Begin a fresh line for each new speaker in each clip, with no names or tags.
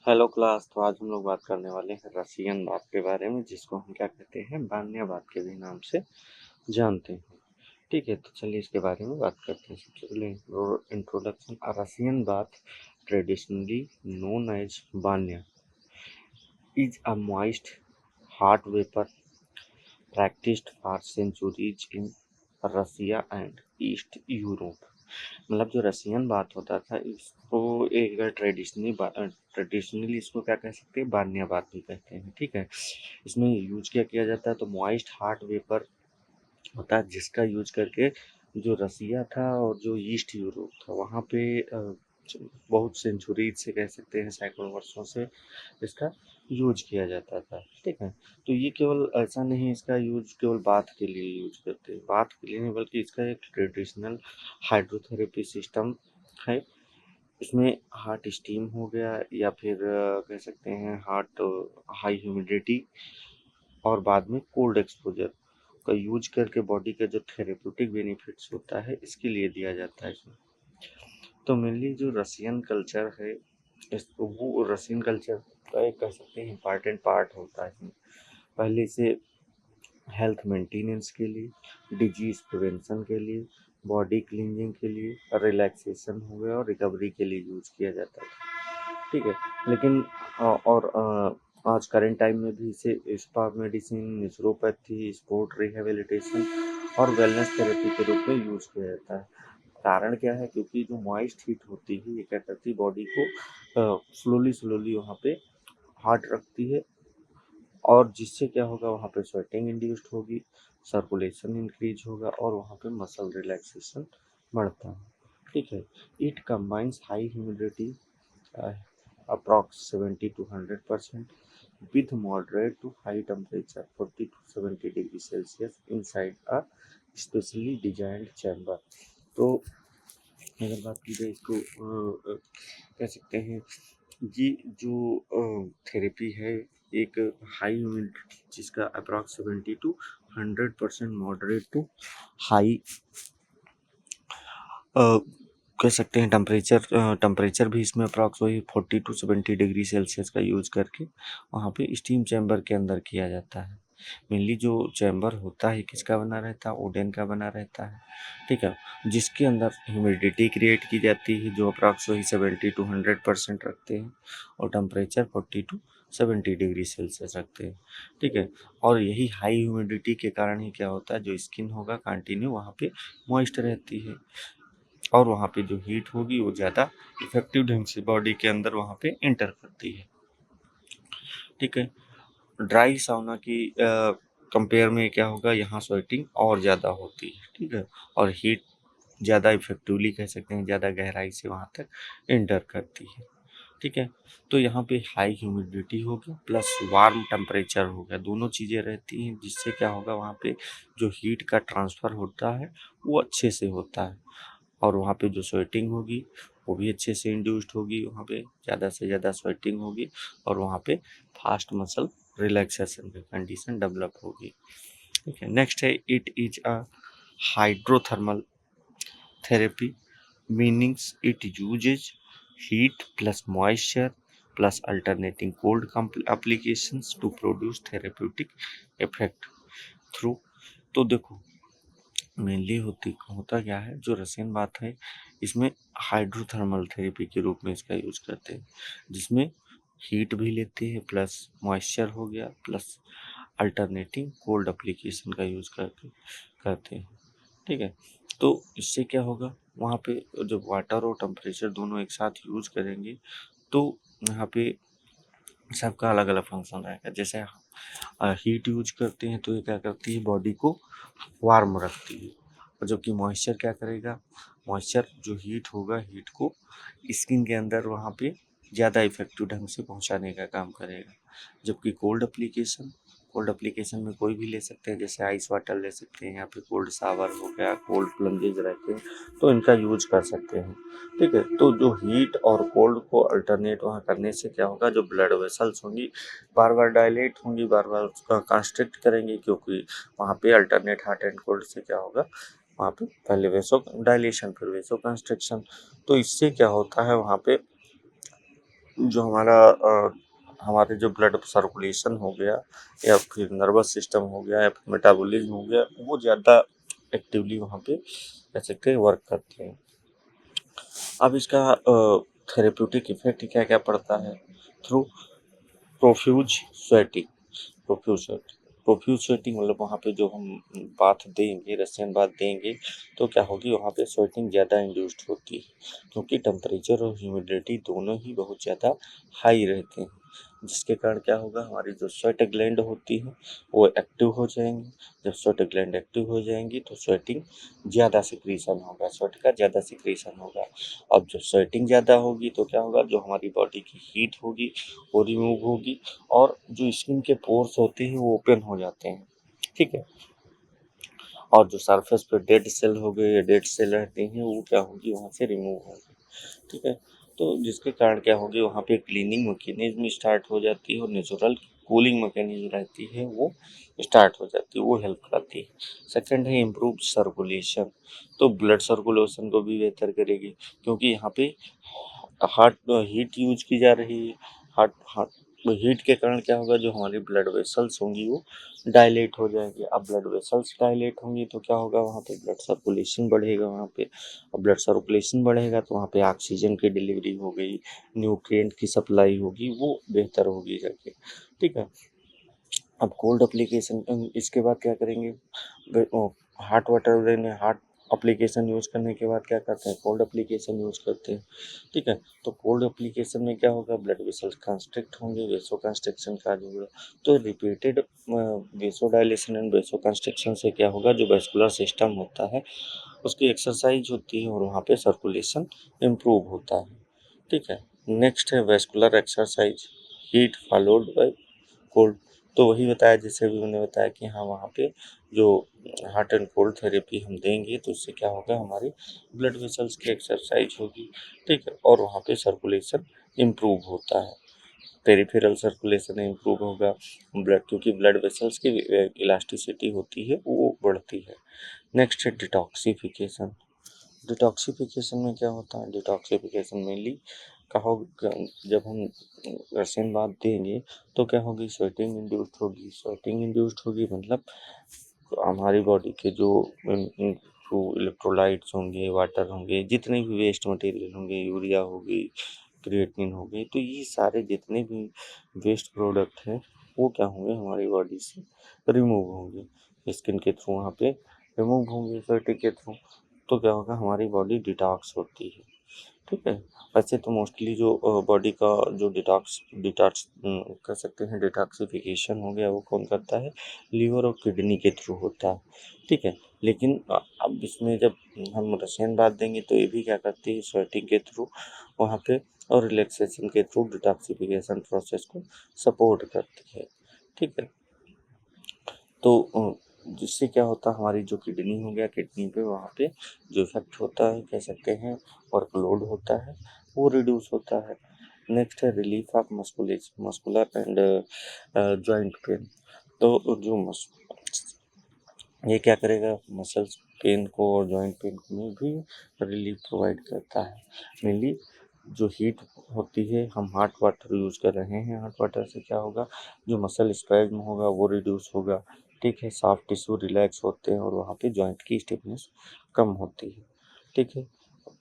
Hello class. तो आज हम लोग बात करने वाले हैं रसियन बात के बारे में, जिसको हम क्या कहते हैं, बान्या बात के भी नाम से जानते हैं। ठीक है, तो चलिए इसके बारे में बात करते हैं। सबसे पहले introduction. Russian bath traditionally known as banya is a moist hot vapor practiced for centuries in Russia and East Europe. मतलब जो रसियन बात होता था, इसको एक ट्रेडिशनली इसको क्या कह सकते हैं, बान्या बात भी कहते हैं। ठीक है, इसमें यूज क्या किया जाता है, तो मॉइस्ट हार्ट वेपर होता है, जिसका यूज करके जो रसिया था और जो ईस्ट यूरोप था वहाँ पे बहुत सेंचुरी से कह सकते हैं, सैकड़ों वर्षों से इसका यूज किया जाता था। ठीक है, तो ये केवल ऐसा नहीं, इसका यूज केवल बात के लिए यूज करते हैं, बात के लिए नहीं बल्कि इसका एक ट्रेडिशनल हाइड्रोथेरेपी सिस्टम है। इसमें हार्ट स्टीम हो गया या फिर कह सकते हैं हार्ट हाई ह्यूमिडिटी और बाद में कोल्ड एक्सपोजर का यूज करके बॉडी का जो थेरेप्यूटिक बेनिफिट्स होता है इसके लिए दिया जाता है इसमें। तो मेनली जो रसियन कल्चर है, वो रसियन कल्चर का एक कह सकते हैं इम्पॉर्टेंट पार्ट होता है इसमें। पहले से हेल्थ मेंटेनेंस के लिए, डिजीज प्रिवेंशन के लिए, बॉडी क्लींजिंग के लिए, रिलैक्सेशन हो गया और रिकवरी के लिए यूज किया जाता है। ठीक है, लेकिन आज करंट टाइम में भी इसे spa medicine, naturopathy, sport rehabilitation और वेलनेस थेरेपी के रूप में यूज किया जाता है। कारण क्या है, क्योंकि जो मॉइस्ट हीट होती है ये क्या करती है, बॉडी को स्लोली स्लोली वहाँ पे हार्ड रखती है, और जिससे क्या होगा, वहाँ पे स्वेटिंग इंड्यूस्ड होगी, सर्कुलेशन इंक्रीज होगा और वहाँ पे मसल रिलैक्सेशन बढ़ता है। ठीक है, it combines high humidity approx 70 to 100% with moderate to high temperature 40 to 70 degree Celsius inside a specially designed chamber। तो अगर बात की जाए इसको कह सकते हैं, ये जो थेरेपी है एक हाई ह्यूमिडिटी, जिसका approx 70 to 100% moderate to high कह सकते हैं टेम्परेचर भी इसमें अप्रॉक्स वही 40 टू 70 डिग्री सेल्सियस का यूज करके वहाँ पे स्टीम चैम्बर के अंदर किया जाता है। मेनली जो चैम्बर होता है किसका बना रहता है, वुडन का बना रहता है। ठीक है, जिसके अंदर ह्यूमिडिटी क्रिएट की जाती है जो अप्रॉक्स वही 70 टू 100% रखते हैं, और टेम्परेचर 40 टू 70 डिग्री सेल्सियस रखते हैं। ठीक है, और यही हाई ह्यूमिडिटी के कारण ही क्या होता है, जो स्किन होगा कंटिन्यू वहाँ पे मॉइस्ट रहती है, और वहाँ पे जो हीट होगी वो ज़्यादा इफेक्टिव ढंग से बॉडी के अंदर वहाँ पे इंटर करती है। ठीक है, ड्राई साउना की कंपेयर में क्या होगा, यहाँ स्वेटिंग और ज़्यादा होती है। ठीक है, और हीट ज़्यादा इफेक्टिवली कह सकते हैं, ज़्यादा गहराई से वहाँ तक इंटर करती है। ठीक है, तो यहाँ पे हाई ह्यूमिडिटी हो गया प्लस वार्म टेम्परेचर हो गया, दोनों चीज़ें रहती हैं, जिससे क्या होगा, वहाँ पे जो हीट का ट्रांसफ़र होता है वो अच्छे से होता है, और वहाँ पे जो स्वेटिंग होगी वो भी अच्छे से इंड्यूस्ड होगी, वहाँ पे ज़्यादा से ज़्यादा स्वेटिंग होगी, और वहाँ पे फास्ट मसल रिलैक्सेशन की कंडीशन डेवलप होगी। ठीक है, नेक्स्ट है it is a hydrothermal therapy, meanings it uses heat plus moisture plus alternating cold applications to produce therapeutic effect through। तो देखो मेनली होता क्या है, जो रसियन बात है इसमें हाइड्रोथर्मल थेरेपी के रूप में इसका यूज करते हैं, जिसमें हीट भी लेते हैं प्लस मॉइस्चर हो गया प्लस अल्टरनेटिंग कोल्ड एप्लीकेशन का यूज करते हैं। ठीक है, तो इससे क्या होगा, वहाँ पे जब वाटर और टेम्परेचर दोनों एक साथ यूज करेंगे तो यहाँ पे सबका अलग अलग फंक्शन रहेगा। जैसे हीट यूज करते हैं तो ये क्या करती है, बॉडी को वार्म रखती है, और जबकि मॉइस्चर क्या करेगा, मॉइस्चर जो हीट होगा, हीट को स्किन के अंदर वहाँ पे ज़्यादा इफेक्टिव ढंग से पहुँचाने का काम करेगा। जबकि कोल्ड एप्लीकेशन में कोई भी ले सकते हैं, जैसे आइस वाटर ले सकते हैं या फिर कोल्ड शावर हो गया, कोल्ड प्लंजेज रहते हैं, तो इनका यूज कर सकते हैं। ठीक है, तो जो हीट और कोल्ड को अल्टरनेट वहाँ करने से क्या होगा, जो ब्लड वेसल्स होंगी बार बार डायलेट होंगी, बार बार उसका कंस्ट्रिक्ट करेंगे, क्योंकि वहाँ पे अल्टरनेट हॉट एंड कोल्ड से क्या होगा, वहाँ पे पहले वेसो डायलेशन फिर वेसो कंस्ट्रिक्शन। तो इससे क्या होता है, वहाँ पे जो हमारे जो ब्लड सर्कुलेशन हो गया या फिर नर्वस सिस्टम हो गया या फिर मेटाबॉलिज्म हो गया, वो ज़्यादा एक्टिवली वहाँ पे कह सकते हैं वर्क करते हैं। अब इसका थेरेप्यूटिक इफेक्ट क्या क्या पड़ता है? Through profuse sweating. Profuse sweating profuse sweating मतलब वहाँ पे जो हम बाथ देंगे, रसियन बाथ देंगे, तो क्या होगी, वहाँ पे स्वेटिंग ज़्यादा इंड्यूस्ड होती है, क्योंकि टेम्परेचर और ह्यूमिडिटी दोनों ही बहुत ज़्यादा हाई रहते हैं, जिसके कारण क्या होगा, हमारी जो स्वेट ग्लैंड होती है वो एक्टिव हो जाएंगी। जब स्वेट ग्लैंड एक्टिव हो जाएंगी तो स्वेटिंग ज़्यादा सिक्रीशन होगा, स्वेट का ज़्यादा सिक्रीशन होगा। अब जब स्वेटिंग ज़्यादा होगी तो क्या होगा, जो हमारी बॉडी की हीट होगी वो रिमूव होगी, और जो स्किन के पोर्स होते हैं वो ओपन हो जाते हैं, ठीक है। और जो सरफेस पे डेड सेल हो गए या डेड सेल रहते हैं वो क्या होगी, वहाँ से रिमूव होंगे, ठीक है। तो जिसके कारण क्या होगी, वहाँ पे क्लीनिंग मैकेनिज्म स्टार्ट हो जाती है और नेचुरल कूलिंग मैकेनिज्म रहती है वो स्टार्ट हो जाती है, वो हेल्प करती है। सेकंड है इम्प्रूव सर्कुलेशन। तो ब्लड सर्कुलेशन को भी बेहतर करेगी, क्योंकि यहाँ पे हार्ट हीट यूज की जा रही है। हार्ट हार्ट हीट के कारण क्या होगा, जो हमारी ब्लड वेसल्स होंगी वो डायलेट हो जाएंगे। अब ब्लड वेसल्स डायलेट होंगी तो क्या होगा, वहाँ पे ब्लड सर्कुलेशन बढ़ेगा वहाँ पे। अब ब्लड सर्कुलेशन बढ़ेगा तो वहाँ पे ऑक्सीजन की डिलीवरी हो गई, न्यूट्रिएंट की सप्लाई होगी, वो बेहतर होगी जाके, ठीक है। अब कोल्ड एप्लीकेशन इसके बाद क्या करेंगे, हार्ट वाटर देने हार्ट एप्लीकेशन यूज़ करने के बाद क्या करते हैं, कोल्ड एप्लीकेशन यूज़ करते हैं, ठीक है। तो कोल्ड एप्लीकेशन में क्या होगा, ब्लड वेसल्स कंस्ट्रिक्ट होंगे, वेसो कंस्ट्रिक्शन का जो होगा। तो रिपीटेड वेसो डायलेशन एंड वेसो कंस्ट्रिक्शन से क्या होगा, जो वेस्कुलर सिस्टम होता है उसकी एक्सरसाइज होती है और वहाँ पे सर्कुलेशन इम्प्रूव होता है, ठीक है। नेक्स्ट है vascular exercise, heat followed by cold. तो वही बताया, जैसे भी मैंने बताया कि हाँ, वहाँ पे जो हॉट एंड कोल्ड थेरेपी हम देंगे तो उससे क्या होगा, हमारी ब्लड वेसल्स की एक्सरसाइज होगी, ठीक है, और वहाँ पे सर्कुलेशन इम्प्रूव होता है, पेरिफेरल सर्कुलेशन इम्प्रूव होगा, ब्लड क्योंकि ब्लड वेसल्स की इलास्टिसिटी होती है वो बढ़ती है। नेक्स्ट है डिटॉक्सिफिकेशन। डिटॉक्सिफिकेशन में क्या होता है, डिटॉक्सिफिकेशन मेनली कहो जब हम रसायन बात देंगे तो क्या होगी, स्वेटिंग इंड्यूस्ड होगी। स्वेटिंग इंड्यूस्ड होगी मतलब हमारी बॉडी के जो इलेक्ट्रोलाइट्स होंगे, वाटर होंगे, जितने भी वेस्ट मटेरियल होंगे, यूरिया होगी, क्रिएटिनिन हो गई, तो ये सारे जितने भी वेस्ट प्रोडक्ट हैं वो क्या होंगे, हमारी बॉडी से रिमूव होंगे, स्किन के थ्रू वहाँ पे रिमूव होंगे, स्वेटिंग के थ्रू। तो क्या होगा, हमारी बॉडी डिटॉक्स होती है, ठीक है। वैसे तो मोस्टली जो बॉडी का जो डिटॉक्स डिटॉक्स कर सकते हैं, डिटॉक्सिफिकेशन हो गया वो कौन करता है, लीवर और किडनी के थ्रू होता है, ठीक है। लेकिन अब इसमें जब हम रसायन बात देंगे तो ये भी क्या करती है, स्वेटिंग के थ्रू वहाँ पे और रिलैक्सेशन के थ्रू डिटॉक्सिफिकेशन प्रोसेस को सपोर्ट करती है, ठीक है। तो जिससे क्या होता है, हमारी जो किडनी हो गया, किडनी पे वहाँ पे जो इफेक्ट होता है कह सकते हैं, वर्कलोड होता है वो रिड्यूस होता है। नेक्स्ट है relief of muscular and joint pain. तो जो ये क्या करेगा, मसल्स पेन को और जॉइंट पेन में भी रिलीफ प्रोवाइड करता है। मेनली जो हीट होती है, हम हॉट वाटर यूज़ कर रहे हैं, हॉट वाटर से क्या होगा, जो मसल स्पैज्म होगा वो रिड्यूस होगा, ठीक है, सॉफ्ट टिश्यू रिलैक्स होते हैं और वहाँ पे जॉइंट की स्टिफनेस कम होती है, ठीक है।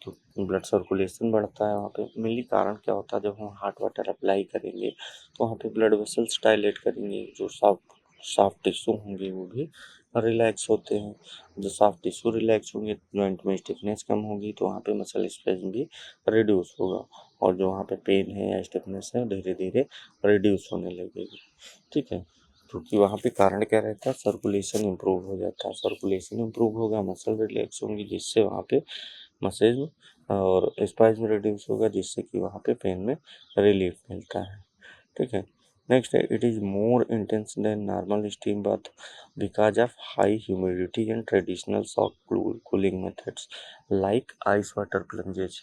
तो ब्लड सर्कुलेशन बढ़ता है वहाँ पे। मेनली कारण क्या होता है, जब हम हॉट वाटर अप्लाई करेंगे तो वहाँ पे ब्लड वेसल्स डायलेट करेंगे, जो सॉफ्ट सॉफ्ट टिश्यू होंगे वो भी रिलैक्स होते हैं। जो सॉफ्ट टिश्यू रिलैक्स होंगे, जॉइंट में स्टिफनेस कम होगी तो वहाँ पे मसल स्पेज़म भी रिड्यूस होगा, और जो वहाँ पे पेन है या स्टिफनेस है धीरे धीरे रिड्यूस होने लगेगी, ठीक है। क्योंकि वहाँ पे कारण क्या रहता है, सर्कुलेशन इम्प्रूव हो जाता है, सर्कुलेशन इम्प्रूव होगा, मसल रिलैक्स होंगी, जिससे वहाँ पे मसल और स्पाइस में रिड्यूस होगा, जिससे कि वहाँ पे पेन में रिलीफ मिलता है, ठीक है। नेक्स्ट है, it is more intense than normal steam bath because of high humidity and traditional soft cooling methods like ice water plunges.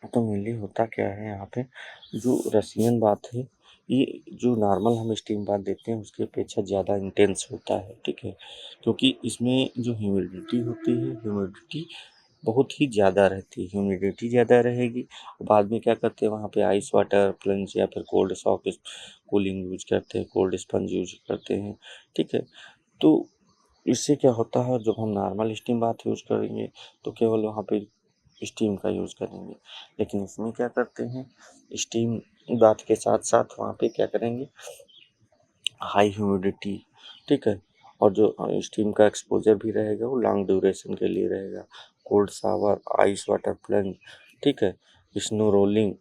तो मेनली होता क्या है यहाँ पे, जो रसियन बात है ये जो नॉर्मल हम स्टीम बाथ देते हैं उसकी अपेक्षा ज़्यादा इंटेंस होता है, ठीक है। क्योंकि इसमें जो ह्यूमिडिटी होती है, ह्यूमिडिटी बहुत ही ज़्यादा रहती है, ह्यूमिडिटी ज़्यादा रहेगी। बाद में क्या करते हैं, वहाँ पे आइस वाटर प्लंज या फिर कोल्ड सॉक कूलिंग यूज करते हैं, कोल्ड स्पंज यूज करते हैं। ठीक है, तो इससे क्या होता है, जब हम नॉर्मल स्टीम बाथ यूज करेंगे तो केवल वहाँ पे स्टीम का यूज करेंगे, लेकिन इसमें क्या करते हैं, स्टीम बाथ के साथ साथ वहाँ पे क्या करेंगे, हाई ह्यूमिडिटी, ठीक है, और जो स्टीम का एक्सपोजर भी रहेगा वो लॉन्ग ड्यूरेशन के लिए रहेगा। Cold shower, ice water plunge, ठीक है, स्नो रोलिंग,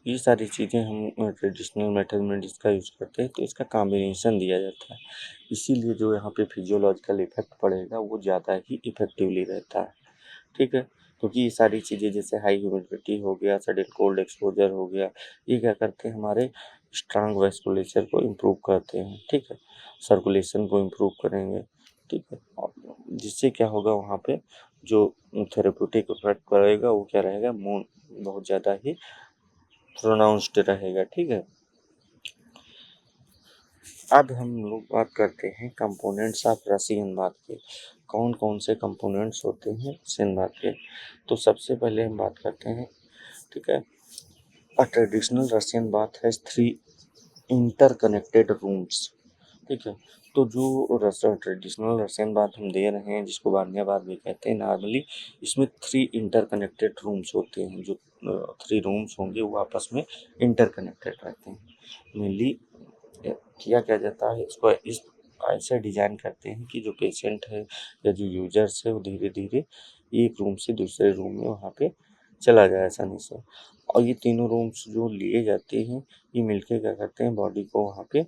ये सारी चीज़ें हम ट्रेडिशनल मेथड में जिसका यूज़ करते हैं, तो इसका कॉम्बिनेशन दिया जाता है। इसीलिए जो यहाँ पे फिजियोलॉजिकल इफेक्ट पड़ेगा वो ज़्यादा ही इफेक्टिवली रहता है। ठीक है, क्योंकि ये सारी चीज़ें जैसे हाई ह्यूमिडिटी हो गया, सडन कोल्ड एक्सपोजर हो गया, ये क्या करते हैं, हमारे स्ट्रांग वैस्कुलेचर को इम्प्रूव करते हैं। ठीक है, सर्कुलेशन को इम्प्रूव करेंगे। ठीक है, और जिससे क्या होगा, वहाँ पे जो थेरेप्यूटिक इफेक्ट पड़ेगा वो क्या रहेगा, मून बहुत ज़्यादा ही प्रोनाउंस्ड रहेगा। ठीक है, अब हम लोग बात करते हैं कंपोनेंट्स ऑफ रसियन बाथ के। कौन कौन से कंपोनेंट्स होते हैं रसियन बाथ के, तो सबसे पहले हम बात करते हैं। ठीक है, a traditional Russian bath has 3 interconnected rooms. ठीक है, तो जो ट्रेडिशनल रसियन बाथ हम दे रहे हैं, जिसको बान्या बाथ भी कहते हैं नॉर्मली, इसमें 3 इंटरकनेक्टेड रूम्स होते हैं। जो 3 रूम्स होंगे वो आपस में इंटरकनेक्टेड रहते हैं। मेनली किया क्या जाता है, इसको इस ऐसे डिजाइन करते हैं कि जो पेशेंट है या जो यूजर्स है वो धीरे धीरे एक रूम से दूसरे रूम में वहाँ पे चला जाए आसानी से। और ये तीनों रूम्स जो लिए जाते हैं, ये मिलके क्या करते हैं, बॉडी को वहाँ पे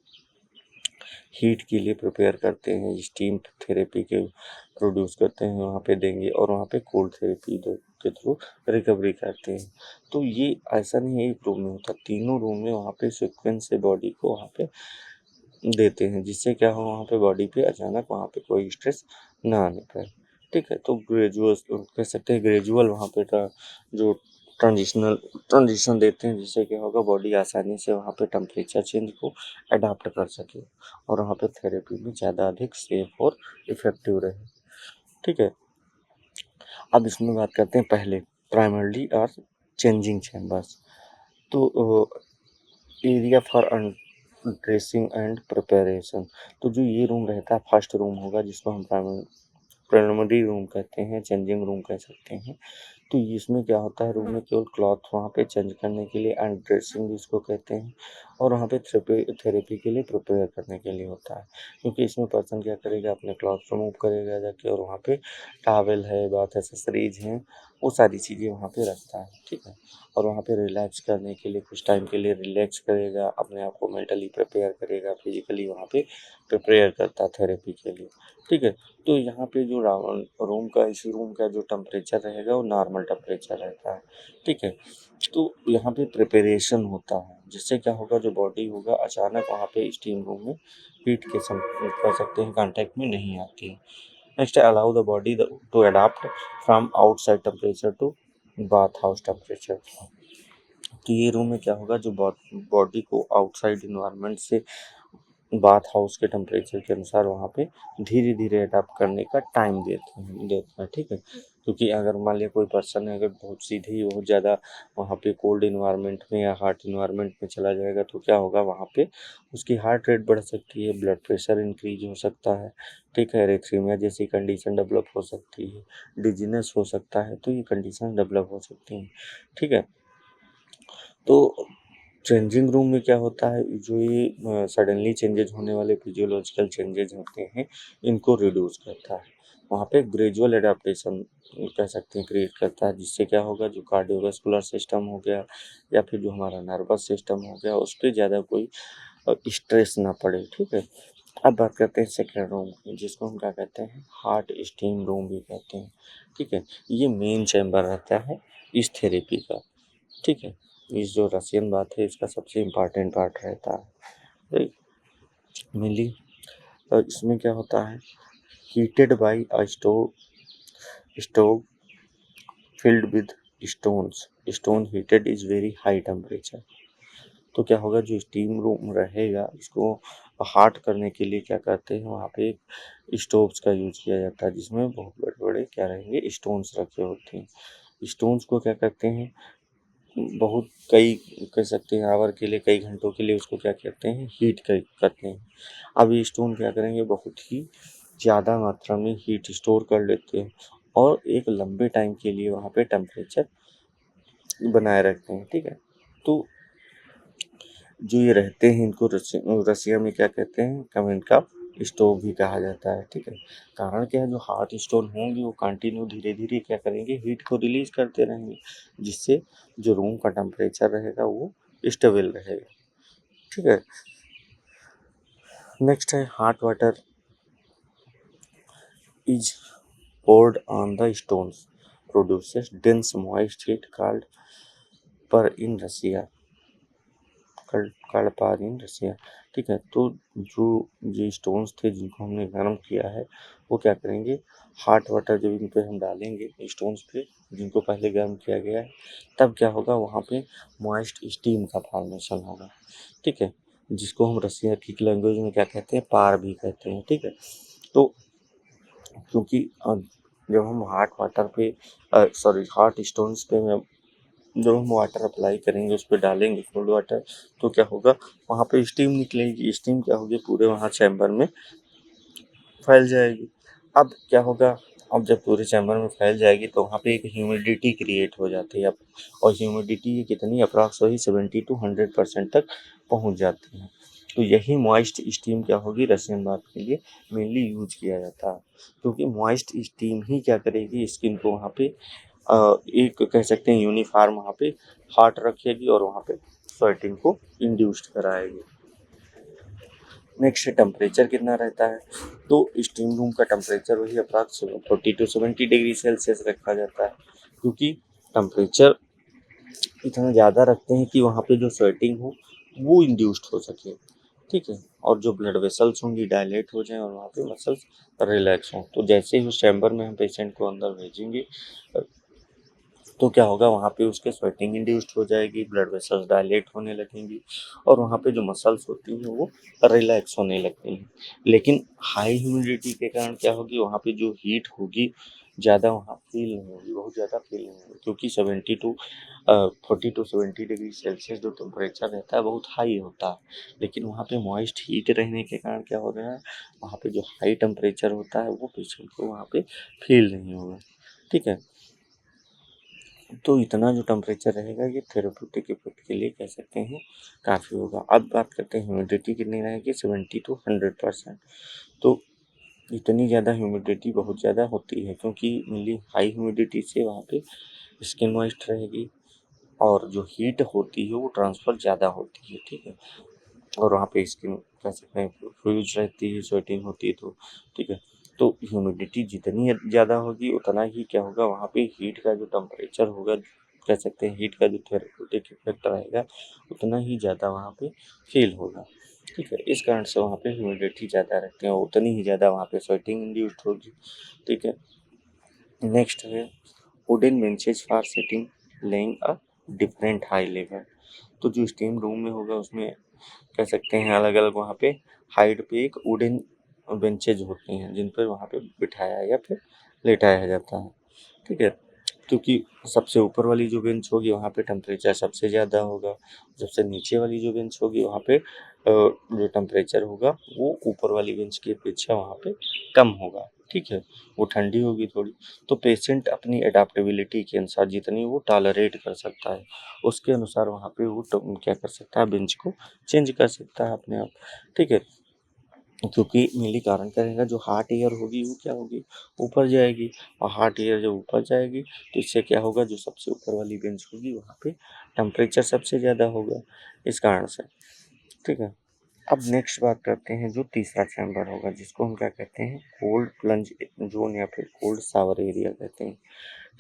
हीट के लिए प्रिपेयर करते हैं, स्टीम थेरेपी के प्रोड्यूस करते हैं, वहाँ पे देंगे, और वहाँ पे कोल्ड थेरेपी के थ्रू रिकवरी करते हैं। तो ये ऐसा नहीं है एक रूम में होता, तीनों रूम में वहाँ पे सीक्वेंस से बॉडी को वहाँ पे देते हैं, जिससे क्या हो, वहाँ पे बॉडी पे अचानक वहाँ पे कोई स्ट्रेस ना आने पाए। ठीक है, तो ग्रेजुअल कह सकते हैं, ग्रेजुअल वहाँ पे जो ट्रांजिशन देते हैं, जिससे क्या होगा, बॉडी आसानी से वहाँ पे टेम्परेचर चेंज को अडाप्ट कर सके और वहाँ पे थेरेपी भी ज़्यादा अधिक सेफ और इफेक्टिव रहे। ठीक है, अब इसमें बात करते हैं पहले प्राइमरली और चेंजिंग चैम्बर्स। तो area for dressing and preparation, तो जो ये रूम रहता है, फर्स्ट रूम होगा, जिसको हम प्राइमरी रूम कहते हैं, चेंजिंग रूम कह सकते हैं। तो इसमें क्या होता है, रूम में केवल क्लॉथ वहाँ पे चेंज करने के लिए, एंड ड्रेसिंग भी इसको कहते हैं, और वहाँ पे थेरेपी के लिए प्रिपेयर करने के लिए होता है। क्योंकि इसमें पर्सन क्या करेगा, अपने क्लॉथ रिमूव करेगा जाके, और वहाँ पे टॉवेल है, बाथ एसेसरीज हैं, वो सारी चीज़ें वहाँ पे रखता है। ठीक है, और वहाँ पे रिलैक्स करने के लिए कुछ टाइम के लिए रिलैक्स करेगा, अपने आप को मेंटली प्रिपेयर करेगा, फिजिकली वहाँ पे प्रिपेयर करता है थेरेपी के लिए। ठीक है, तो यहाँ पे जो रूम का, इसी रूम का जो टेम्परेचर रहेगा वो नॉर्मल टेम्परेचर रहता है। ठीक है, तो यहाँ पे प्रिपरेशन होता है, जिससे क्या होगा, जो बॉडी होगा अचानक वहाँ पे स्टीम रूम में हीट के कर सकते हैं कांटेक्ट में नहीं आती है। Next, allow the body to adapt from outside temperature to bath house temperature. तो ये रूम में क्या होगा, जो बॉडी को आउटसाइड इन्वायरमेंट से बाथ हाउस के टेम्परेचर के अनुसार वहाँ पे धीरे धीरे अडाप्ट करने का टाइम देता है। ठीक है, क्योंकि अगर मान लिया कोई पर्सन है, अगर बहुत सीधे ही बहुत ज़्यादा वहाँ पे कोल्ड इन्वायरमेंट में या हार्ट इन्वायरमेंट में चला जाएगा, तो क्या होगा, वहाँ पे उसकी हार्ट रेट बढ़ सकती है, ब्लड प्रेशर इंक्रीज हो सकता है। ठीक है, एरिथ्मिया जैसी कंडीशन डेवलप हो सकती है, डिजीनेस हो सकता है, तो ये कंडीशन डेवलप हो सकती हैं। ठीक है, तो चेंजिंग रूम में क्या होता है, जो ये सडनली चेंजेज होने वाले फिजियोलॉजिकल चेंजेज होते हैं, इनको रिड्यूस करता है। वहाँ पे ग्रेजुअल एडाप्टेशन कह सकते हैं क्रिएट करता है, जिससे क्या होगा, जो कार्डियोवैस्कुलर सिस्टम हो गया या फिर जो हमारा नर्वस सिस्टम हो गया, उस पर ज़्यादा कोई स्ट्रेस ना पड़े। ठीक है, अब बात करते हैं सेकेंड रूम की, जिसको हम क्या कहते हैं, हार्ट स्टीम रूम भी कहते हैं। ठीक है, ये मेन चैम्बर रहता है इस थेरेपी का। ठीक है, इस जो रसियन बात है, इसका सबसे इम्पॉर्टेंट पार्ट रहता है। मेनली इसमें क्या होता है, heated by a stove filled with stones. Stone heated is very high temperature. तो क्या होगा, जो स्टीम रूम रहेगा इसको हॉट करने के लिए क्या करते हैं, वहाँ पे स्टोव्स का यूज किया जाता है, जिसमें बहुत बड़े बड़े क्या रहेंगे, स्टोन्स रखे होते हैं। स्टोन्स को क्या करते हैं, बहुत कई कह सकते हैं आवर के लिए, कई घंटों के लिए उसको क्या कहते हैं, हीट करते हैं। अब ये स्टोन क्या करेंगे, बहुत ही ज़्यादा मात्रा में हीट स्टोर कर लेते हैं और एक लंबे टाइम के लिए वहाँ पे टेम्परेचर बनाए रखते हैं। ठीक है, तो जो ये रहते हैं इनको रसिया में क्या कहते हैं, कमेंट का स्टोव भी कहा जाता है। ठीक है, कारण क्या है, जो हॉट स्टोन होंगे वो कंटिन्यू धीरे धीरे क्या करेंगे, हीट को रिलीज करते रहेंगे, जिससे जो रूम का टेम्परेचर रहेगा वो स्टेबल रहेगा। ठीक है, नेक्स्ट है hot water is poured on the stones produces dense moist heat called पर इन रसिया कल पर इन रसिया। ठीक है, तो जो ये स्टोन्स थे जिनको हमने गर्म किया है, वो क्या करेंगे, हॉट वाटर जब इन पे हम डालेंगे स्टोन्स पे जिनको पहले गर्म किया गया है, तब क्या होगा, वहाँ पे मॉइस्ट स्टीम का फॉर्मेशन होगा। ठीक है, जिसको हम रसिया की लैंग्वेज में क्या कहते हैं, पार भी कहते हैं। ठीक है, तो क्योंकि जब हम हॉट वाटर पे सॉरी हॉट स्टोन्स पे जब हम वाटर अप्लाई करेंगे, उस पर डालेंगे कोल्ड वाटर, तो क्या होगा, वहाँ पे स्टीम निकलेगी। स्टीम क्या होगी, पूरे वहाँ चैम्बर में फैल जाएगी। अब क्या होगा, अब जब पूरे चैम्बर में फैल जाएगी तो वहाँ पे एक ह्यूमिडिटी क्रिएट हो जाती है। अब और ह्यूमिडिटी कितनी, अप्रॉक्स वही 70 to 100% तक पहुँच जाती है। तो यही मॉइस्ट स्टीम क्या होगी, रशियन बात के लिए मेनली यूज किया जाता है, क्योंकि मॉइस्ट स्टीम ही क्या करेगी, स्किन को वहाँ पे एक कह सकते हैं यूनिफॉर्म वहाँ पे हॉट रखेगी और वहाँ पे स्वेटिंग को इंड्यूस्ड कराएगी। नेक्स्ट टेम्परेचर कितना रहता है, तो स्टीम रूम का टेम्परेचर वही अप्रॉक्स 40 to 70 डिग्री सेल्सियस रखा जाता है, क्योंकि टेम्परेचर इतना ज़्यादा रखते हैं कि वहाँ पे जो स्वेटिंग हो वो इंड्यूस्ड हो सके। ठीक है, और जो ब्लड वेसल्स होंगी डायलेट हो जाएं और वहाँ पे मसल्स रिलैक्स हों। तो जैसे ही उस चैम्बर में हम पेशेंट को अंदर भेजेंगे, तो क्या होगा, वहाँ पे उसके स्वेटिंग इंड्यूस्ड हो जाएगी, ब्लड वेसल्स डायलेट होने लगेंगी और वहाँ पे जो मसल्स होती हैं वो रिलैक्स होने लगती हैं। लेकिन हाई ह्यूमिडिटी के कारण क्या होगी, वहाँ पे जो हीट होगी ज़्यादा वहाँ फील नहीं होगी, बहुत ज़्यादा फील नहीं होगी, क्योंकि 40 to 70 डिग्री सेल्सियस जो टेम्परेचर रहता है बहुत हाई होता है। लेकिन वहाँ पे मॉइस्ट हीट रहने के कारण क्या हो रहा है, वहाँ पे जो हाई टेम्परेचर होता है वो पेशेंट को वहाँ पे फील नहीं होगा। ठीक है, तो इतना जो टेम्परेचर रहेगा ये थेरेप्यूटिक इफेक्ट के लिए कह सकते हैं काफ़ी होगा। अब बात करते हैं ह्यूमिडिटी कितनी रहेगी, 70 to 100%। तो इतनी ज़्यादा ह्यूमिडिटी बहुत ज़्यादा होती है, क्योंकि मेनली हाई ह्यूमिडिटी से वहाँ पे स्किन मॉइस्ट रहेगी और जो हीट होती है वो ट्रांसफ़र ज़्यादा होती है। ठीक है, और वहाँ पे स्किन कह सकते हैं फ्यूज रहती है, स्वेटिंग होती है। तो ठीक है, तो ह्यूमिडिटी जितनी ज़्यादा होगी उतना ही क्या होगा, वहाँ पे हीट का जो टेम्परेचर होगा, कह सकते हैं हीट का जो थेरेप्यूटिक इफेक्ट रहेगा उतना ही ज़्यादा वहाँ पे फील होगा। ठीक है, इस कारण से वहाँ पे ह्यूमिडिटी ज़्यादा रखते हैं और उतनी ही ज़्यादा वहाँ पे स्वेटिंग इंड्यूस्ड होगी। ठीक है, नेक्स्ट है wooden benches for sitting laying a different high level. तो जो स्टीम रूम में होगा उसमें कह सकते हैं अलग अलग वहाँ पे हाइट पे एक वुडन बेंचेज होती हैं, जिन पर वहाँ पे बिठाया या फिर लेटाया जाता है। ठीक है, क्योंकि सबसे ऊपर वाली जो बेंच होगी वहाँ पे टेम्परेचर सबसे ज़्यादा होगा, सबसे नीचे वाली जो बेंच होगी वहाँ पे जो टेम्परेचर होगा वो ऊपर वाली बेंच की अपेक्षा वहाँ पे कम होगा। ठीक है, वो ठंडी होगी थोड़ी। तो पेशेंट अपनी एडाप्टेबिलिटी के अनुसार जितनी वो टॉलरेट कर सकता है उसके अनुसार वहाँ पे वो क्या कर सकता है, बेंच को चेंज कर सकता है अपने आप। ठीक है, क्योंकि मेनली कारण क्या रहेगा, जो हॉट एयर होगी वो क्या होगी, ऊपर जाएगी, और हॉट एयर जब ऊपर जाएगी तो इससे क्या होगा, जो सबसे ऊपर वाली बेंच होगी वहाँ पे टेम्परेचर सबसे ज़्यादा होगा इस कारण से। ठीक है, अब नेक्स्ट बात करते हैं जो तीसरा चैम्बर होगा, जिसको हम क्या कहते हैं, कोल्ड प्लंज जोन या फिर कोल्ड शावर एरिया कहते हैं।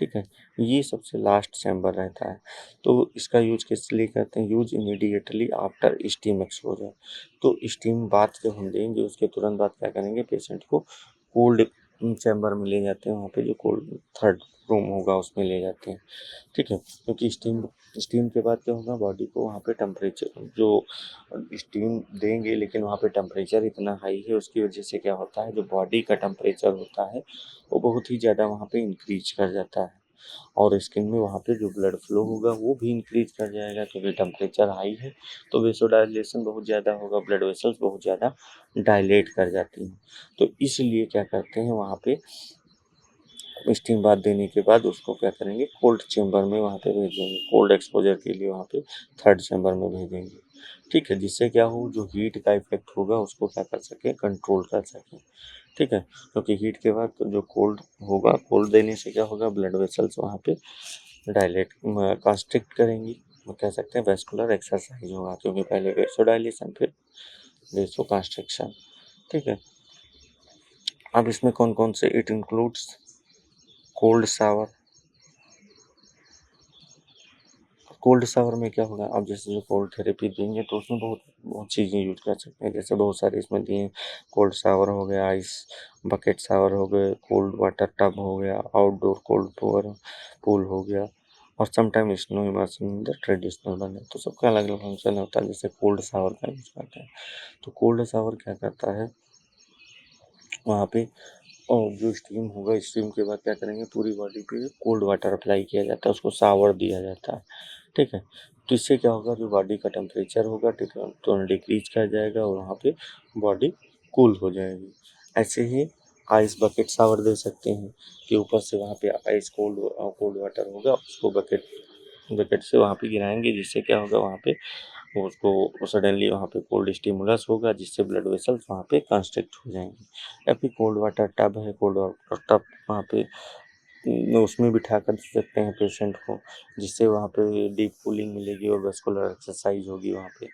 ठीक है, ये सबसे लास्ट चैम्बर रहता है। तो इसका यूज किस लिए करते हैं, use immediately after steam exposure. तो स्टीम बाथ जब हम देंगे उसके तुरंत बाद क्या करेंगे, पेशेंट को कोल्ड चैम्बर में ले जाते हैं, वहाँ पे जो कोल्ड थर्ड रूम होगा उसमें ले जाते हैं, ठीक है। क्योंकि स्टीम स्टीम के बाद क्या होगा, बॉडी को वहाँ पे टेम्परेचर जो स्टीम देंगे, लेकिन वहाँ पे टेम्परेचर इतना हाई है, उसकी वजह से क्या होता है, जो बॉडी का टेम्परेचर होता है वो बहुत ही ज़्यादा वहाँ पे इंक्रीज कर जाता है, और स्किन में वहाँ पे जो ब्लड फ्लो होगा वो भी इंक्रीज कर जाएगा, क्योंकि टेम्परेचर हाई है तो वेसोडाइलेशन बहुत ज़्यादा होगा, ब्लड वेसल्स बहुत ज़्यादा डायलेट कर जाती हैं। तो इसलिए क्या करते हैं, वहाँ पे स्टीम बाथ देने के बाद उसको क्या करेंगे, कोल्ड चेम्बर में वहाँ पे भेजेंगे, कोल्ड एक्सपोजर के लिए वहाँ पे थर्ड चेम्बर में भेजेंगे, ठीक है। जिससे क्या हो, जो हीट का इफेक्ट होगा उसको क्या कर सके, कंट्रोल कर सके, ठीक है। क्योंकि हीट के बाद जो कोल्ड होगा, कोल्ड देने से क्या होगा, ब्लड वेसल्स वहाँ पे डायलेट कंस्ट्रिक्ट करेंगी, वो कह सकते हैं वेस्कुलर एक्सरसाइज होगा, क्योंकि पहले वेसोडाइलेशन फिर वेसो कंस्ट्रिक्शन, ठीक है। अब इसमें कौन कौन से, it includes cold shower. Cold shower में क्या होगा, अब जैसे जो कोल्ड थेरेपी देंगे तो उसमें बहुत बहुत चीज़ें यूज कर सकते हैं, जैसे बहुत सारे इसमें दिए हैं, कोल्ड शावर हो गया, आइस बकेट शावर हो गए, कोल्ड वाटर टब हो गया, आउटडोर कोल्ड पूल हो गया, और sometime snow immersion in the traditional बने, तो सबका अलग अलग फंक्शन होता है। जैसे कोल्ड शावर का यूज करते हैं, तो कोल्ड शावर क्या करता है, वहाँ पे और जो स्टीम होगा, स्टीम के बाद क्या करेंगे, पूरी बॉडी पे कोल्ड वाटर अप्लाई किया जाता है, उसको शावर दिया जाता है, ठीक है। तो इससे क्या होगा, जो बॉडी का टेम्परेचर होगा, ठीक है, तो डिक्रीज कर जाएगा और वहाँ पे बॉडी कूल हो जाएगी। ऐसे ही आइस बकेट शावर दे सकते हैं, कि ऊपर से वहाँ पे आइस कोल्ड कोल्ड वाटर होगा, उसको बकेट बकेट से वहाँ पे गिराएंगे, जिससे क्या होगा, वहाँ पे उसको सडनली वहाँ पे कोल्ड स्टिमुलस होगा, जिससे ब्लड वेसल्स वहाँ पे कंस्ट्रिक्ट हो जाएंगे। या फिर कोल्ड वाटर टब है, कोल्ड वाटर टब वहाँ पे उसमें बिठा कर दे सकते हैं पेशेंट को, जिससे वहाँ पे डीप कूलिंग मिलेगी और वेस्कुलर एक्सरसाइज होगी वहाँ पे।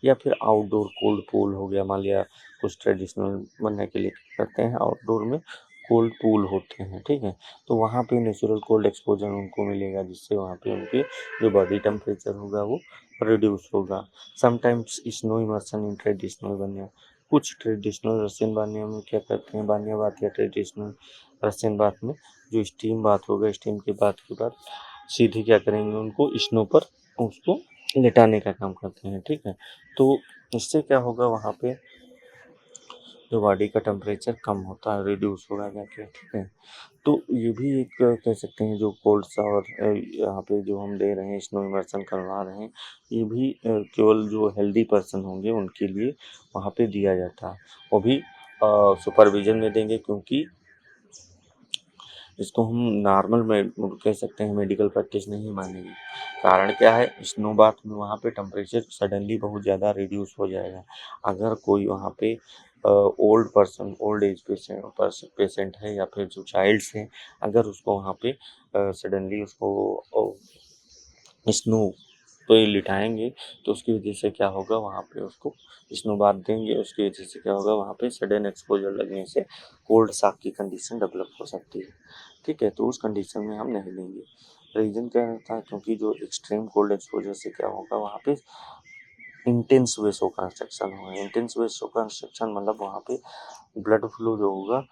या फिर आउटडोर कोल्ड पूल हो गया, मान लिया कुछ ट्रेडिशनल बनने के लिए क्या करते हैं, आउटडोर में कोल्ड पूल होते हैं, ठीक है। तो वहाँ पे नेचुरल कोल्ड एक्सपोजर उनको मिलेगा, जिससे वहाँ पे उनकी जो बॉडी टेम्परेचर होगा वो रिड्यूस होगा। Sometimes snow immersion in traditional बानिया, कुछ ट्रेडिशनल रशियन बानिया में क्या करते हैं, बानिया बात या ट्रेडिशनल रशियन बात में जो स्टीम बात होगा, स्टीम के बाद सीधे क्या करेंगे, उनको स्नो पर उसको लेटाने का काम करते हैं, ठीक है। तो इससे क्या होगा, वहाँ पे जो बॉडी का टेम्परेचर कम होता है, रिड्यूस होगा जाके, ठीक है। तो ये भी एक कह सकते हैं, जो कोल्ड शावर यहाँ पे जो हम दे रहे हैं, स्नो इमर्शन करवा रहे हैं, ये भी केवल जो हेल्दी पर्सन होंगे उनके लिए वहाँ पे दिया जाता है, वो भी सुपरविजन में देंगे, क्योंकि इसको हम नॉर्मल में कह सकते हैं, मेडिकल प्रैक्टिस नहीं मानेगी। कारण क्या है, स्नो बाथ में वहाँ पे टेम्परेचर सडनली बहुत ज़्यादा रिड्यूस हो जाएगा। अगर कोई वहाँ पे old person, old age patient है, या फिर जो चाइल्ड्स हैं, अगर उसको वहाँ पे सडनली उसको स्नो पे लिटाएंगे, तो उसकी वजह से क्या होगा, वहाँ पे उसको स्नो बाथ देंगे, उसकी वजह से क्या होगा, वहाँ पे सडन एक्सपोजर लगने से कोल्ड शॉक की कंडीशन डेवलप हो सकती है, ठीक है। तो उस कंडीशन में हम नहीं देंगे। रीज़न क्या रहता है, क्योंकि जो एक्सट्रीम कोल्ड एक्सपोजर से क्या होगा, वहाँ पे इंटेंस वेसो कंस्ट्रक्शन होगा। इंटेंस वेसो कंस्ट्रक्शन मतलब वहाँ पे ब्लड फ्लो जो होगा,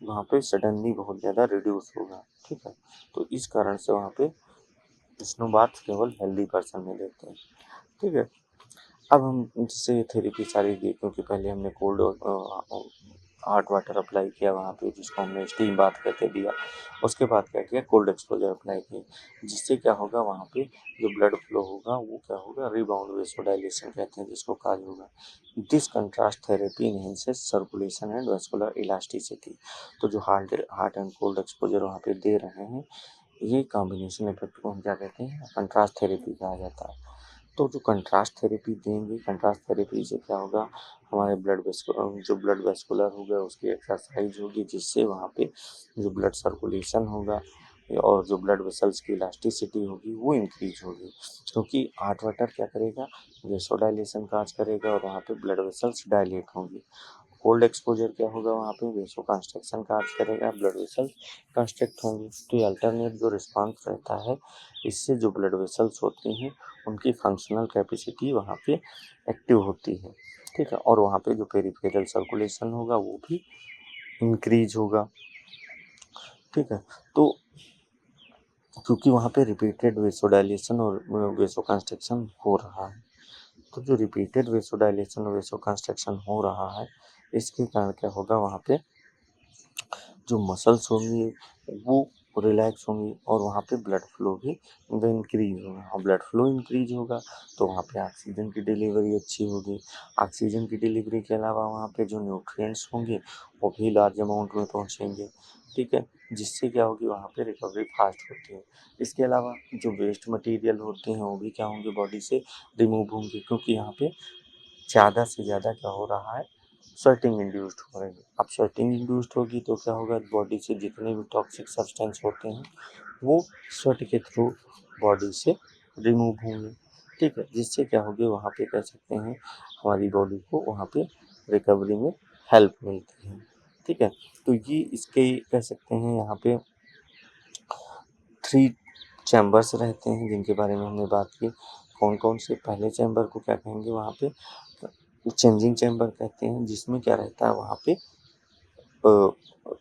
वहाँ पे सडनली बहुत ज़्यादा रिड्यूस होगा, ठीक है। तो इस कारण से वहाँ पे स्नो बाथ केवल हेल्दी पर्सन में देते हैं, ठीक है। अब हम इससे थेरेपी सारी दी, क्योंकि पहले हमने कोल्ड हॉट वाटर अप्लाई किया वहाँ पे, जिसको हमने स्टीम बाथ करके दिया। उसके बाद क्या किया, कोल्ड एक्सपोजर अप्लाई किया, जिससे क्या होगा, वहाँ पे जो ब्लड फ्लो होगा वो क्या होगा, रिबाउंड वेसोडाइलेशन कहते हैं जिसको कहा होगा। This contrast therapy enhances circulation and vascular elasticity. तो जो हार्ट एंड कोल्ड एक्सपोजर वहाँ पे दे रहे हैं, ये कॉम्बिनेशन इफेक्ट को हम क्या कहते हैं, कंट्रास्ट थेरेपी कहा जाता है। तो जो कंट्रास्ट थेरेपी देंगे, कंट्रास्ट थेरेपी से क्या होगा, हमारे जो ब्लड वेस्कुलर होगा उसकी एक्सरसाइज होगी, जिससे वहाँ पे जो ब्लड सर्कुलेशन होगा और जो ब्लड वेसल्स की इलास्टिसिटी होगी वो इंक्रीज होगी, क्योंकि हॉट वाटर क्या करेगा, वेसोडाइलेशन काज करेगा और वहाँ पे ब्लड वेसल्स डायलेट होंगी। कोल्ड एक्सपोजर क्या होगा, वहाँ पे वेसो कंस्ट्रक्शन काज करेगा, ब्लड वेसल्स कंस्ट्रक्ट होंगे। तो ये अल्टरनेट जो रिस्पांस रहता है, इससे जो ब्लड वेसल्स होती हैं उनकी फंक्शनल कैपेसिटी वहाँ पे एक्टिव होती है, ठीक है। और वहाँ पे जो पेरिफेरल सर्कुलेशन होगा वो भी इंक्रीज होगा, ठीक है। तो क्योंकि वहाँ पे रिपीटेड वेसोडाइलेशन और वेसोकंस्ट्रिक्शन हो रहा है। तो जो रिपीटेड वेसोडाइलेशन और वेसोकंस्ट्रिक्शन हो रहा है, इसके कारण क्या होगा, वहाँ पे जो मसल्स होंगी वो रिलैक्स होंगी और वहाँ पे ब्लड फ्लो भी इंक्रीज होगा, और ब्लड फ्लो इंक्रीज होगा तो वहाँ पे ऑक्सीजन की डिलीवरी अच्छी होगी। ऑक्सीजन की डिलीवरी के अलावा वहाँ पे जो न्यूट्रिएंट्स होंगे वो भी लार्ज अमाउंट में पहुँचेंगे, ठीक है, जिससे क्या होगी, वहाँ पे रिकवरी फास्ट होती है। इसके अलावा जो वेस्ट मटेरियल होते हैं वो भी क्या होंगे, बॉडी से रिमूव होंगे, क्योंकि यहाँ पे ज़्यादा से ज़्यादा क्या हो रहा है, स्वेटिंग इंड्यूस्ड हो रही है। अब स्वेटिंग इंड्यूस्ड होगी तो क्या होगा, बॉडी से जितने भी टॉक्सिक सब्सटेंस होते हैं वो स्वेट के थ्रू बॉडी से रिमूव होंगे, ठीक है, जिससे क्या होगी, वहाँ पे कह सकते हैं हमारी बॉडी को वहाँ पे रिकवरी में हेल्प मिलती है, ठीक है। तो ये इसके कह सकते हैं यहाँ पे 3 चैम्बर्स रहते हैं जिनके बारे में हमने बात की। कौन कौन से, पहले चैम्बर को क्या कहेंगे, वहाँ पे चेंजिंग चैम्बर कहते हैं, जिसमें क्या रहता है, वहाँ पे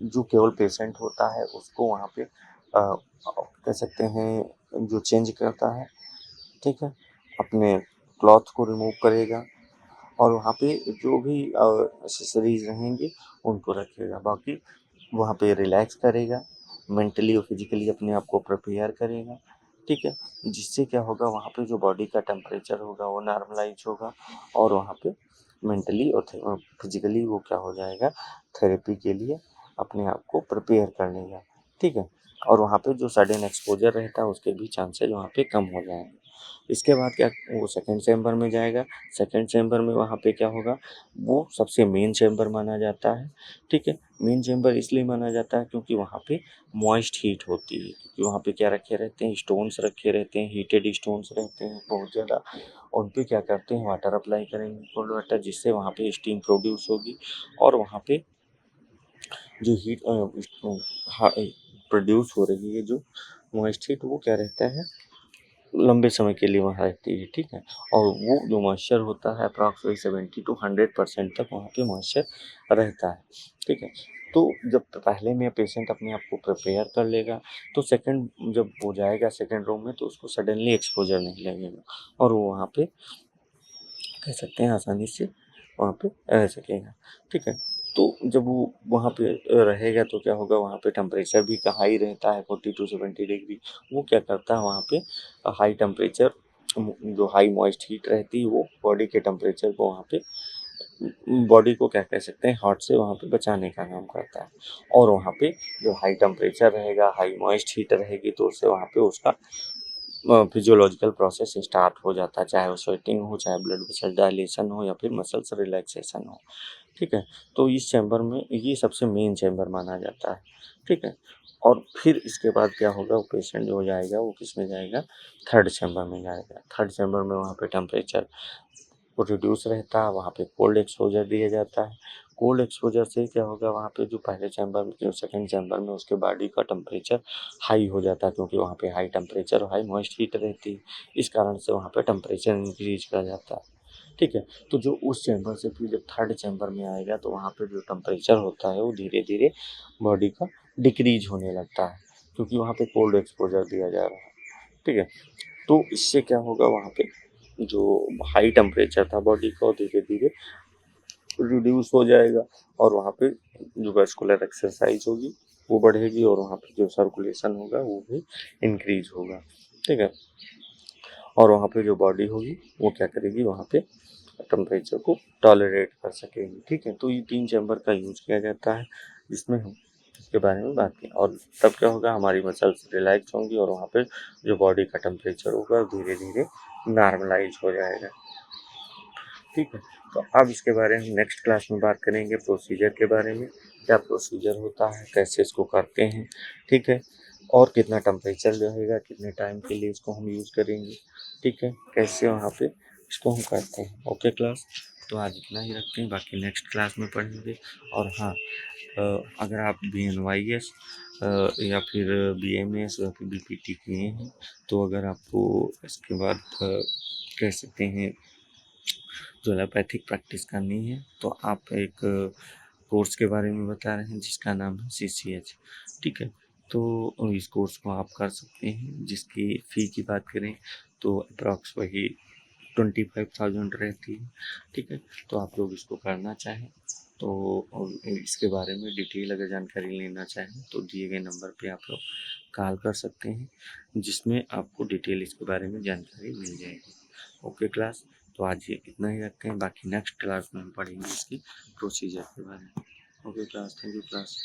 जो केवल पेशेंट होता है उसको वहाँ पे कह सकते हैं जो चेंज करता है, ठीक है, अपने क्लॉथ को रिमूव करेगा और वहाँ पे जो भी एक्सेसरीज रहेंगी उनको रखेगा। बाकी वहाँ पे रिलैक्स करेगा, मेंटली और फिजिकली अपने आप को प्रिपेयर करेगा, ठीक है, जिससे क्या होगा, वहाँ पे जो बॉडी का टेम्परेचर होगा वो नॉर्मलाइज होगा और वहाँ पे मेंटली और फिजिकली वो क्या हो जाएगा, थेरेपी के लिए अपने आप को प्रिपेयर कर लेगा, ठीक है, और वहाँ पे जो सडन एक्सपोजर रहता है उसके भी चांसेस वहाँ पे कम हो जाएंगे। इसके बाद क्या, वो सेकंड चैम्बर में जाएगा। सेकंड चैम्बर में वहाँ पे क्या होगा, वो सबसे मेन चैम्बर माना जाता है, ठीक है। मेन चैम्बर इसलिए माना जाता है क्योंकि वहाँ पे मॉइस्ट हीट होती है, क्योंकि वहाँ पे क्या रखे रहते हैं, स्टोन्स रखे रहते हैं, हीटेड स्टोन्स रहते हैं बहुत ज़्यादा। उन पे क्या करते हैं, वाटर अप्लाई करेंगे, कोल्ड वाटर, जिससे वहाँ पे स्टीम प्रोड्यूस होगी और वहाँ पे जो हीट प्रोड्यूस हो रही है, जो मॉइस्ट हीट, वो क्या रहता है, लंबे समय के लिए वहाँ रहती है, ठीक है। और वो जो मॉइस्चर होता है अप्रॉक्सीमेटली 70 to 100% तक वहाँ पे मॉइस्चर रहता है, ठीक है। तो जब पहले में पेशेंट अपने आप को प्रिपेयर कर लेगा तो सेकंड जब वो जाएगा सेकंड रूम में तो उसको सडनली एक्सपोजर नहीं लगेगा और वो वहाँ पे कह सकते हैं आसानी से वहाँ पे रह सकेगा, ठीक है। तो जब वो वहाँ पे रहेगा तो क्या होगा, वहाँ पे टेम्परेचर भी हाई रहता है 40 to 70 डिग्री। वो क्या करता है, वहाँ पे हाई टेम्परेचर, जो हाई मॉइस्ट हीट रहती है वो बॉडी के टेम्परेचर को वहाँ पे, बॉडी को क्या कह सकते हैं, हॉट से वहाँ पे बचाने का काम करता है। और वहाँ पे जो हाई टेम्परेचर रहेगा, हाई मॉइस्ट हीट रहेगी तो उससे वहाँ पे उसका फिजियोलॉजिकल प्रोसेस स्टार्ट हो जाता है, चाहे वो स्वेटिंग हो, चाहे ब्लड वेसल डायलेशन हो या फिर मसल्स रिलैक्सेशन हो, ठीक है। तो इस चैम्बर में ये सबसे मेन चैम्बर माना जाता है, ठीक है। और फिर इसके बाद क्या होगा, वो पेशेंट जो जाएगा वो किस में जाएगा, थर्ड चैम्बर में जाएगा। थर्ड चैम्बर में वहाँ पे टेम्परेचर वो रिड्यूस रहता है, वहाँ पे कोल्ड एक्सपोजर दिया जाता है। कोल्ड एक्सपोजर से क्या होगा, वहाँ पे जो पहले चैम्बर में, जो सेकंड चैम्बर में, उसके बॉडी का टेम्परेचर हाई हो जाता है, क्योंकि वहाँ पे हाई टेम्परेचर और हाई मॉइस्ट हीट रहती है, इस कारण से वहाँ पे टेम्परेचर इंक्रीज कर जाता है, ठीक है। तो जो उस चैम्बर से फिर जब थर्ड चैम्बर में आएगा तो वहाँ पे जो टेम्परेचर होता है वो धीरे धीरे बॉडी का डिक्रीज होने लगता है, क्योंकि वहाँ पे कोल्ड एक्सपोजर दिया जा रहा है, ठीक है। तो इससे क्या होगा, वहाँ पे जो हाई टेम्परेचर था बॉडी का वो धीरे धीरे रिड्यूस हो जाएगा और वहाँ पे जो वैस्कुलर एक्सरसाइज होगी वो बढ़ेगी और वहाँ पे जो सर्कुलेशन होगा वो भी इंक्रीज होगा, ठीक है। और वहाँ पे जो बॉडी होगी वो क्या करेगी, वहाँ पे टेम्परेचर को टॉलरेट कर सकेगी, ठीक है। तो ये 3 चैम्बर का यूज किया जाता है जिसमें हम इसके बारे में बात की, और तब क्या होगा, हमारी मसल्स रिलैक्स होंगी और वहाँ पे जो बॉडी का टेम्परेचर होगा धीरे धीरे नॉर्मलाइज हो जाएगा, ठीक है। तो अब इसके बारे में नेक्स्ट क्लास में बात करेंगे, प्रोसीजर के बारे में, क्या प्रोसीजर होता है, कैसे इसको करते हैं, ठीक है, और कितना टेम्परेचर रहेगा, कितने टाइम के लिए इसको हम यूज़ करेंगे, ठीक है, कैसे वहाँ पे इसको हम करते हैं। ओके क्लास, तो आज इतना ही रखते हैं, बाकी नेक्स्ट क्लास में पढ़ेंगे। और हाँ, अगर आप BNYS या फिर BMS या फिर BPT किए हैं तो अगर आपको इसके बाद कह सकते हैं जो एलोपैथिक प्रैक्टिस करनी है तो आप एक कोर्स के बारे में बता रहे हैं जिसका नाम है CCH, ठीक है। तो इस कोर्स को आप कर सकते हैं। जिसकी फ़ी की बात करें तो अप्रॉक्स वही 25,000 रहती है, ठीक है। तो आप लोग इसको करना चाहें तो इसके बारे में डिटेल अगर जानकारी लेना चाहें तो दिए गए नंबर पे आप लोग कॉल कर सकते हैं, जिसमें आपको डिटेल इसके बारे में जानकारी मिल जाएगी। ओके क्लास, तो आज ये इतना ही रखते हैं, बाकी नेक्स्ट क्लास में हम पढ़ेंगे इसकी प्रोसीजर के बारे में। Okay class, thank you class.